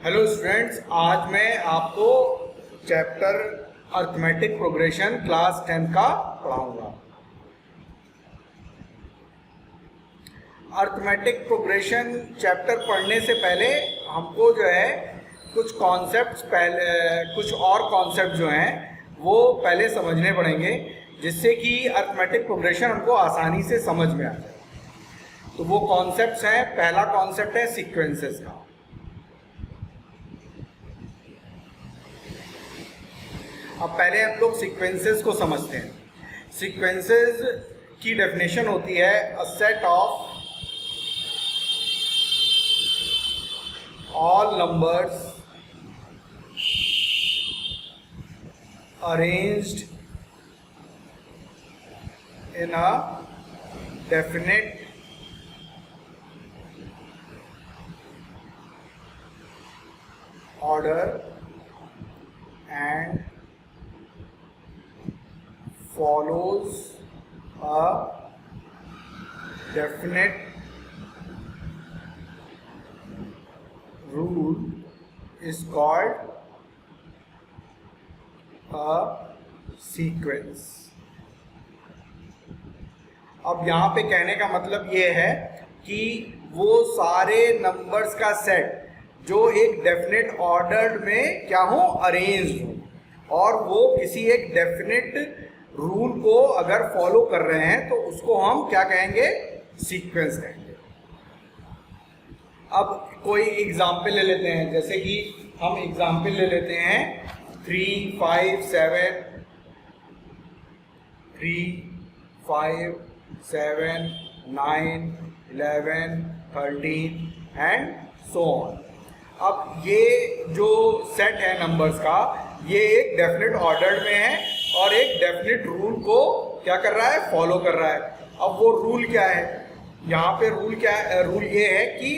Hello students, आज मैं आपको चैप्टर अर्थमेटिक प्रोग्रेशन क्लास 10 का पढ़ाऊंगा। अर्थमेटिक प्रोग्रेशन चैप्टर पढ़ने से पहले हमको जो है कुछ और कॉन्सेप्ट जो हैं वो पहले समझने पड़ेंगे, जिससे कि अर्थमेटिक प्रोग्रेशन हमको आसानी से समझ में आ जाए। तो वो कॉन्सेप्ट्स हैं। पहला कॉन्सेप्ट है सीक्वेंसेस का। अब पहले हम लोग सीक्वेंसेस को समझते हैं। सीक्वेंसेस की डेफिनेशन होती है a set of all numbers arranged in a definite order and follows a definite rule is called a sequence। अब यहाँ पे कहने का मतलब ये है कि वो सारे नंबर्स का सेट जो एक डेफिनेट ऑर्डर में क्या हो, अरेंज्ड हो, और वो किसी एक डेफिनेट रूल को अगर फॉलो कर रहे हैं तो उसको हम क्या कहेंगे, सीक्वेंस कहेंगे। अब कोई एग्जाम्पल ले लेते हैं, जैसे कि हम एग्जाम्पल ले लेते हैं 3, 5, 7, 9, 11, 13 एंड सो ऑन। अब ये जो सेट है नंबर्स का, ये एक डेफिनेट ऑर्डर में है और एक डेफिनेट रूल को क्या कर रहा है, फॉलो कर रहा है। अब वो रूल क्या है, यहाँ पे रूल क्या है? रूल ये है कि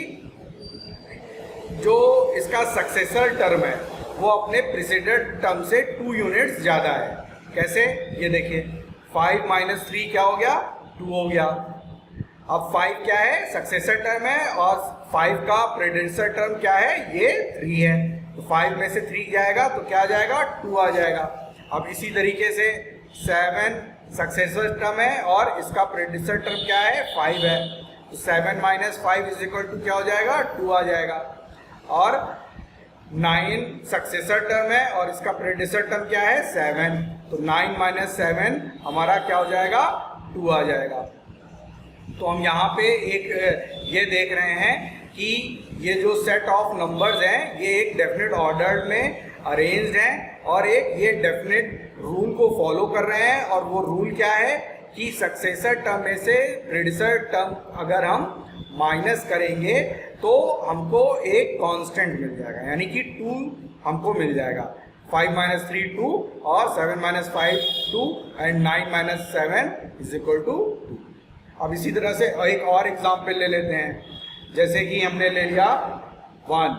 जो इसका सक्सेसर टर्म है वो अपने प्रीसीडेंट टर्म से 2 यूनिट्स ज़्यादा है। कैसे, ये देखिए 5 - 3 क्या हो गया, 2 हो गया। अब 5 क्या है, सक्सेसर टर्म है, और 5 का प्रेडेसेसर टर्म क्या है, ये 3 है। तो 5 में से 3 जाएगा तो क्या आ जाएगा, 2 आ जाएगा। अब इसी तरीके से 7 सक्सेसर टर्म है और इसका प्रेडेसेसर टर्म क्या है, 5 है। तो 7 - 5 = क्या हो जाएगा, 2 आ जाएगा। और 9 सक्सेसर टर्म है और इसका प्रेडेसेसर टर्म क्या है, 7। तो 9 - 7 हमारा क्या हो जाएगा, 2 आ जाएगा। तो हम यहाँ पे एक ये देख रहे हैं कि ये जो सेट ऑफ नंबर्स हैं ये एक डेफिनेट ऑर्डर में अरेंज्ड हैं और एक ये डेफिनेट रूल को फॉलो कर रहे हैं। और वो रूल क्या है कि सक्सेसर टर्म में से प्रेडेसेसर टर्म अगर हम माइनस करेंगे तो हमको एक कांस्टेंट मिल जाएगा, यानी कि 2 हमको मिल जाएगा। 5 - 3 2 और 7 - 5 2 एंड 9 - 7 = 2। अब इसी तरह से एक और एग्जाम्पल ले लेते हैं, जैसे कि हमने ले लिया 1,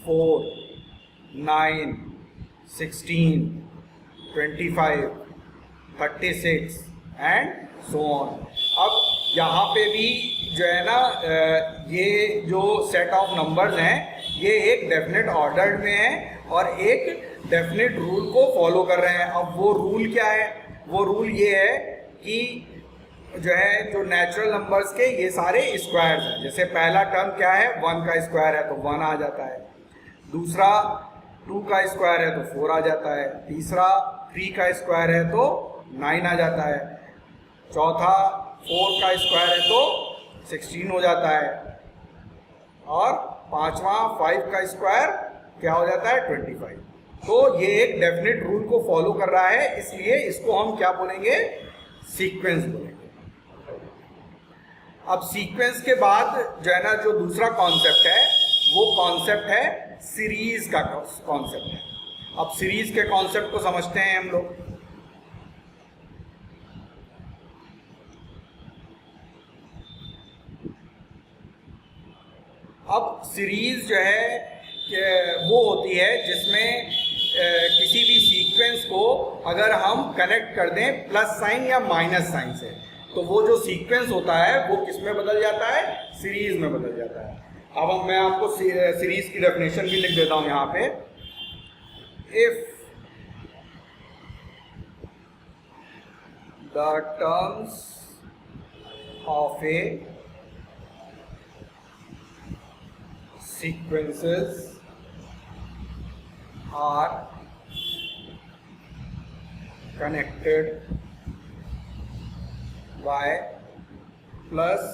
4, 9, 16, 25, 36 एंड सो ऑन। अब यहाँ पे भी जो है ना, ये जो सेट ऑफ नंबर्स हैं ये एक डेफिनेट ऑर्डर में है और एक डेफिनेट रूल को फॉलो कर रहे हैं। अब वो रूल क्या है, वो रूल ये है कि जो है जो नेचुरल नंबर्स के ये सारे स्क्वायर्स हैं। जैसे पहला टर्म क्या है, 1 का स्क्वायर है तो 1 आ जाता है। दूसरा 2 का स्क्वायर है तो 4 आ जाता है। तीसरा 3 का स्क्वायर है तो 9 आ जाता है। चौथा 4 का स्क्वायर है तो 16 हो जाता है। और पांचवा 5 का स्क्वायर क्या हो जाता है, 25। तो ये एक डेफिनेट रूल को फॉलो कर रहा है, इसलिए इसको हम क्या बोलेंगे, सीक्वेंस बोलेंगे। अब सीक्वेंस के बाद जो है ना, जो दूसरा कॉन्सेप्ट है वो कॉन्सेप्ट है सीरीज का कॉन्सेप्ट है। अब सीरीज के कॉन्सेप्ट को समझते हैं हम लोग। अब सीरीज जो है वो होती है जिसमें किसी भी सीक्वेंस को अगर हम कनेक्ट कर दें प्लस साइन या माइनस साइन से, तो वो जो सीक्वेंस होता है वो किस में बदल जाता है, सीरीज में बदल जाता है। अब मैं आपको सीरीज की डेफिनेशन भी लिख देता हूं यहां पे। If the terms of A sequences are connected by plus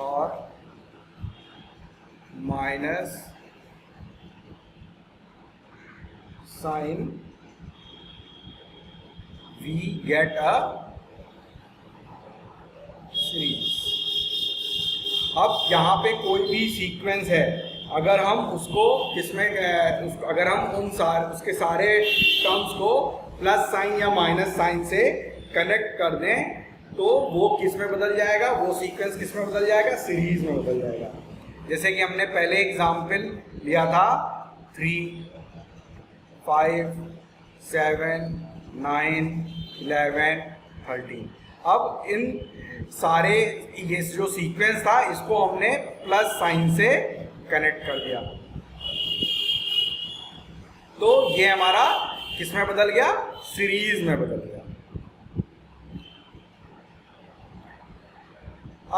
or minus sign, we get a series। अब यहाँ पे कोई भी सीक्वेंस है, अगर हम उसको अगर हम उसके सारे टर्म्स को प्लस साइन या माइनस साइन से कनेक्ट कर दें तो वो किस में बदल जाएगा, वो सीक्वेंस किस में बदल जाएगा, सीरीज में बदल जाएगा। जैसे कि हमने पहले एग्जाम्पल लिया था 3, 5, 7, 9, 11, 13। अब इन सारे ये जो सीक्वेंस था इसको हमने प्लस साइन से कनेक्ट कर दिया तो ये हमारा किस में बदल गया, सीरीज में बदल गया।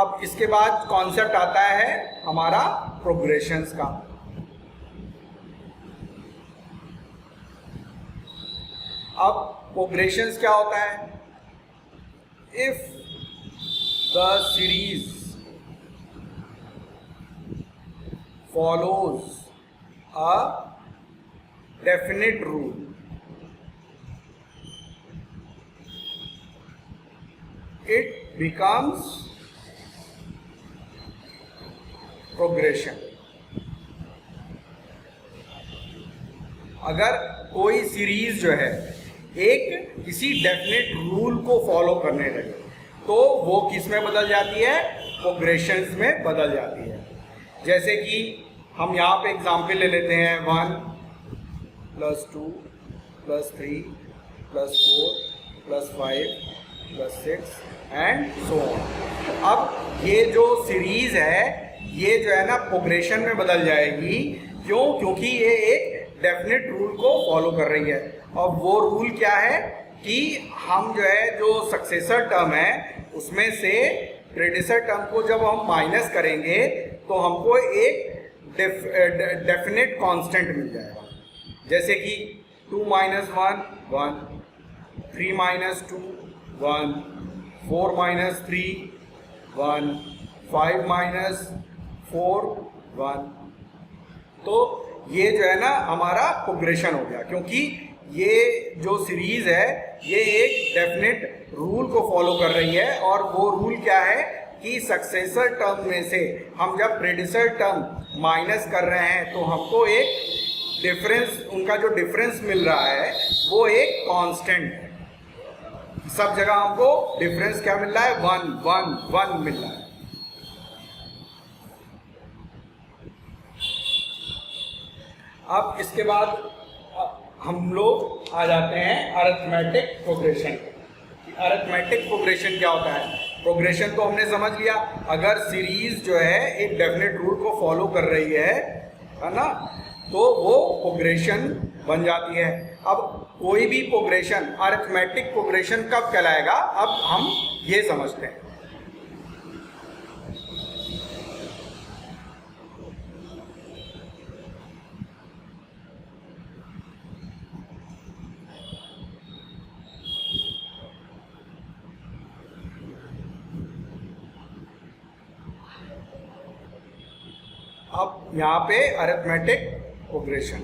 अब इसके बाद कॉन्सेप्ट आता है हमारा प्रोग्रेशंस का। अब प्रोग्रेशंस क्या होता है? If the series follows a definite rule, it becomes progression। अगर कोई सीरीज जो है एक किसी डेफिनेट रूल को फॉलो करने लगे तो वो किस में बदल जाती है, प्रोग्रेशंस में बदल जाती है। जैसे कि हम यहाँ पे एग्जाम्पल ले लेते हैं 1 + 2 + 3 + 4 + 5 + 6 एंड सो ऑन। अब ये जो सीरीज है ये जो है ना प्रोग्रेशन में बदल जाएगी। क्यों? क्योंकि ये एक डेफिनेट रूल को फॉलो कर रही है। और वो रूल क्या है कि हम जो है जो सक्सेसर टर्म है उसमें से प्रेडिसर टर्म को जब हम माइनस करेंगे तो हमको एक डेफिनेट कांस्टेंट मिल जाएगा। जैसे कि 2 - 1 1, 3 - 2 1, 4 - 3 1, 5 - 4 1। तो ये जो है ना हमारा प्रोग्रेशन हो गया, क्योंकि ये जो सीरीज है ये एक डेफिनेट रूल को फॉलो कर रही है। और वो रूल क्या है कि सक्सेसर टर्म में से हम जब प्रेडिसर टर्म माइनस कर रहे हैं तो हमको एक डिफरेंस, उनका जो डिफरेंस मिल रहा है वो एक कांस्टेंट है। सब जगह हमको डिफरेंस क्या मिल रहा है, 1 1 1 मिल रहा है। अब इसके बाद हम लोग आ जाते हैं अरिथमेटिक प्रोग्रेशन। अरिथमेटिक प्रोग्रेशन क्या होता है? प्रोग्रेशन तो हमने समझ लिया, अगर सीरीज जो है एक डेफिनेट रूल को फॉलो कर रही है ना, तो वो प्रोग्रेशन बन जाती है। अब कोई भी प्रोग्रेशन अरिथमेटिक प्रोग्रेशन कब कहलाएगा, अब हम ये समझते हैं। अब यहाँ पे अरिथमेटिक प्रोग्रेशन।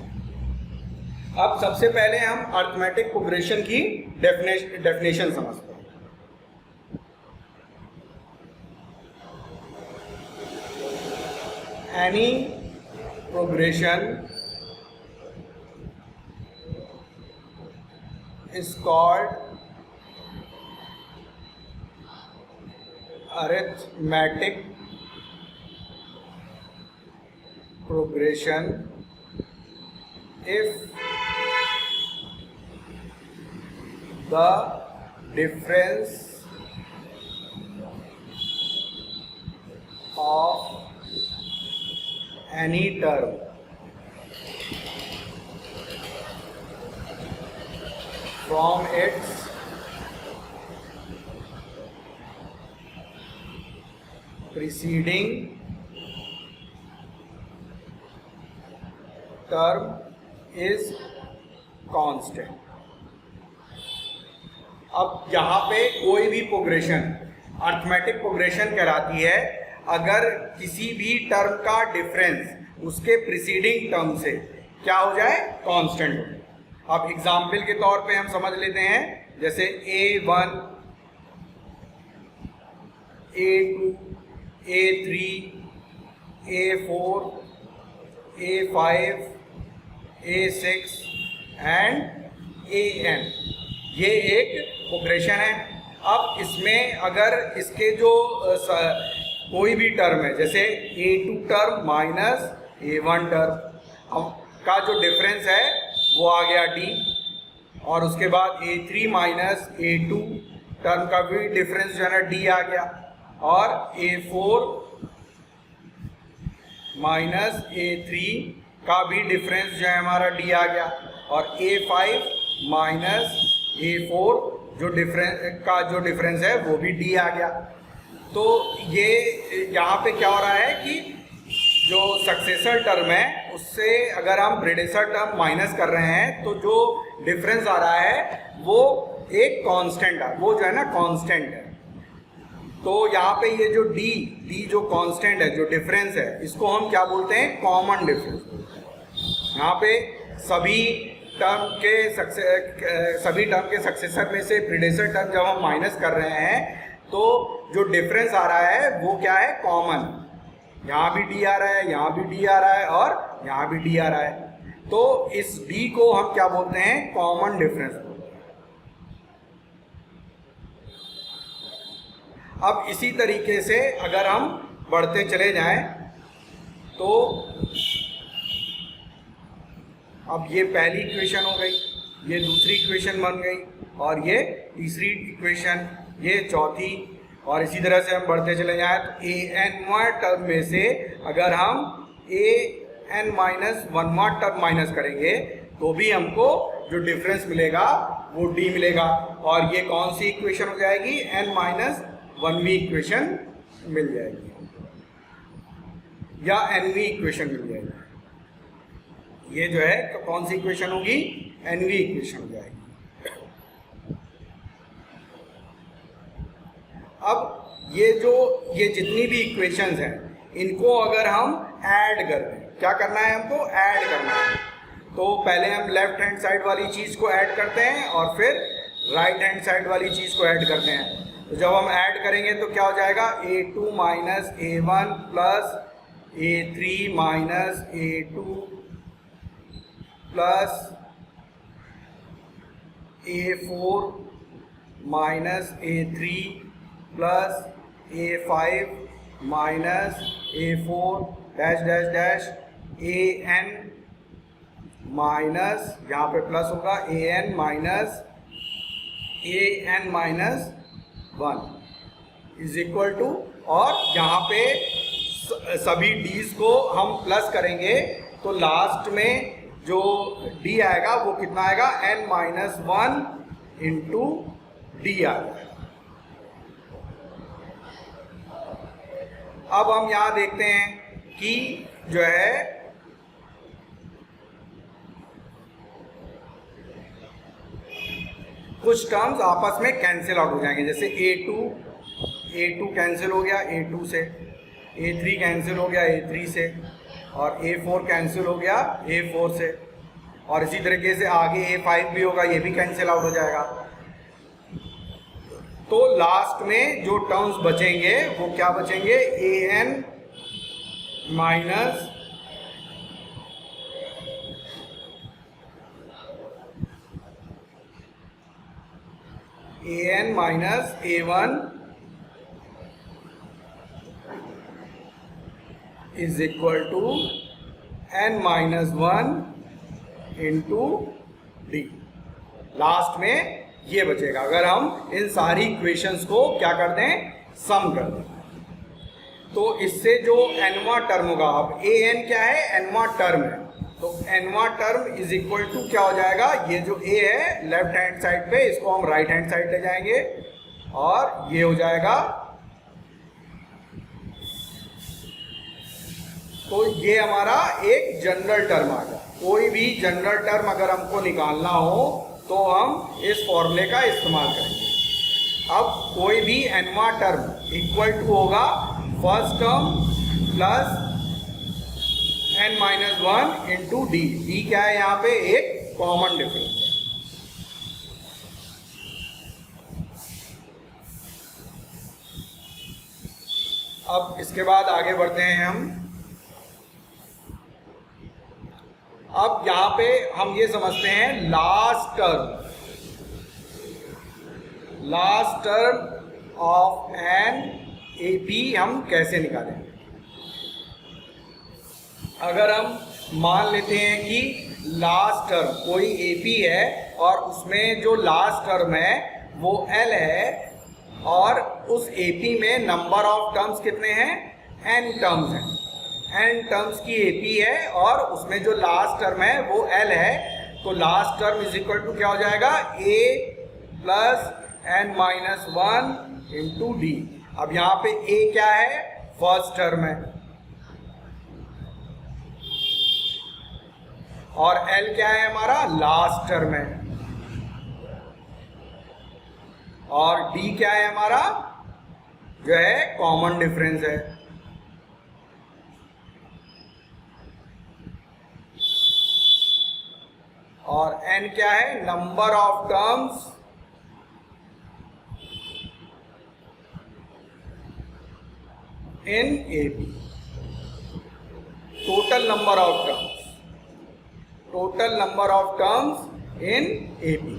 अब सबसे पहले हम अरिथमेटिक प्रोग्रेशन की डेफिनेशन समझते हैं। Any progression is called arithmetic progression if the difference of any term from its preceding term is constant. अब यहाँ पे कोई भी प्रोग्रेशन अर्थमेटिक प्रोग्रेशन कहलाती है अगर किसी भी टर्म का डिफरेंस उसके प्रीसीडिंग टर्म से क्या हो जाए, कांस्टेंट हो जाए. अब एग्जाम्पल के तौर पे हम समझ लेते हैं, जैसे A1, A2, A3, A4, A5, A6 and AN. ये एक प्रोग्रेशन है. अब इसमें अगर इसके जो कोई भी टर्म है, जैसे A2 term minus A1 term का जो डिफरेंस है वो आ गया D, और उसके बाद A3 माइनस A2 टर्म का भी डिफरेंस जो है ना D आ गया, और A4 माइनस A3 का भी डिफरेंस जो है हमारा D आ गया, और A5 माइनस A4 जो डिफरेंस है वो भी D आ गया. तो ये यहाँ पे क्या हो रहा है कि जो सक्सेसर टर्म है उससे अगर हम प्रीडेसेसर टर्म माइनस कर रहे हैं तो जो डिफरेंस आ रहा है वो एक कांस्टेंट है, वो जो है ना कांस्टेंट है. तो यहाँ पे ये जो D जो कांस्टेंट है, जो डिफरेंस है, इसको हम क्या बोलते हैं, कॉमन डिफरेंस. यहाँ पे सभी टर्म के सक्सेसर में से प्रीडेसेसर टर्म जब हम माइनस कर रहे हैं तो जो डिफरेंस आ रहा है वो क्या है, कॉमन. यहाँ भी D आ रहा है, यहाँ भी D आ रहा है, और यहाँ भी D आ रहा है. तो इस D को हम क्या बोलते हैं, कॉमन डिफरेंस बोलते हैं. अब इसी तरीके से अगर हम बढ़ते चले जाएं तो अब ये पहली इक्वेशन हो गई, ये दूसरी इक्वेशन बन गई, और ये तीसरी इक्वेशन, ये चौथी, और इसी तरह से हम बढ़ते चले जाएं तो an टर्म में से अगर हम an माइनस 1वां टर्म माइनस करेंगे तो भी हमको जो डिफरेंस मिलेगा वो D मिलेगा, और ये कौन सी इक्वेशन हो जाएगी, n माइनस 1वीं इक्वेशन मिल जाएगी, या nवीं इक्वेशन मिल जाएगी. ये जो है कौन सी इक्वेशन होगी, nवीं इक्वेशन हो जाएगी. अब ये जितनी भी इक्वेशंस हैं इनको अगर हम ऐड कर दें, क्या करना है हमको, ऐड करना है. तो पहले हम लेफ्ट हैंड साइड वाली चीज़ को ऐड करते हैं और फिर राइट हैंड साइड वाली चीज़ को ऐड करते हैं. तो जब हम ऐड करेंगे तो क्या हो जाएगा, A2 minus A1 plus A3 minus A2 plus A4 minus A3 plus A5 minus A4 dash dash dash AN minus, यहाँ पे प्लस होगा, AN minus 1 is equal to, और यहाँ पे सभी डीज को हम प्लस करेंगे तो लास्ट में जो D आएगा वो कितना आएगा, n माइनस 1 इंटू D आएगा. अब हम यहाँ देखते हैं कि जो है कुछ टर्म्स आपस में कैंसिल आउट हो जाएंगे, जैसे A2 कैंसिल हो गया A2 से, A3 कैंसिल हो गया A3 से, और A4 कैंसिल हो गया A4 से, और इसी तरीके से आगे A5 भी होगा, ये भी कैंसिल आउट हो जाएगा. तो लास्ट में जो टर्म्स बचेंगे वो क्या बचेंगे, AN minus A1 is equal to n minus 1 into D. Last में ये बचेगा अगर हम इन सारी इक्वेशंस को क्या कर दें, सम कर दें. तो इससे जो nवां टर्म होगा, अब ए एन क्या है, nवां टर्म है, तो nवां टर्म इज इक्वल टू क्या हो जाएगा, ये जो ए है लेफ्ट हैंड साइड पे, इसको हम राइट हैंड साइड ले जाएंगे और ये हो जाएगा, तो ये हमारा एक जनरल टर्म आ गया। कोई भी जनरल टर्म अगर हमको निकालना हो तो हम इस फॉर्मूले का इस्तेमाल करेंगे। अब कोई भी nवां टर्म इक्वल टू होगा first term plus n-1 into D. D क्या है यहाँ पे, एक कॉमन डिफरेंस है। अब इसके बाद आगे बढ़ते हैं हम। अब यहाँ पे हम ये समझते हैं last term of an A P हम कैसे निकालें। अगर हम मान लेते हैं कि लास्ट टर्म कोई ए पी है और उसमें जो लास्ट टर्म है वो एल है और उस ए पी में नंबर ऑफ टर्म्स कितने हैं, एन टर्म्स हैं, एन टर्म्स की एपी है और उसमें जो लास्ट टर्म है वो एल है, तो last term is equal to क्या हो जाएगा, ए प्लस n-1 इंटू डी। अब यहाँ पे ए क्या है, फर्स्ट टर्म है, और एल क्या है हमारा, लास्ट टर्म है, और डी क्या है हमारा, जो है कॉमन डिफरेंस है। और n क्या है, number of terms in A P, total number of terms in A P.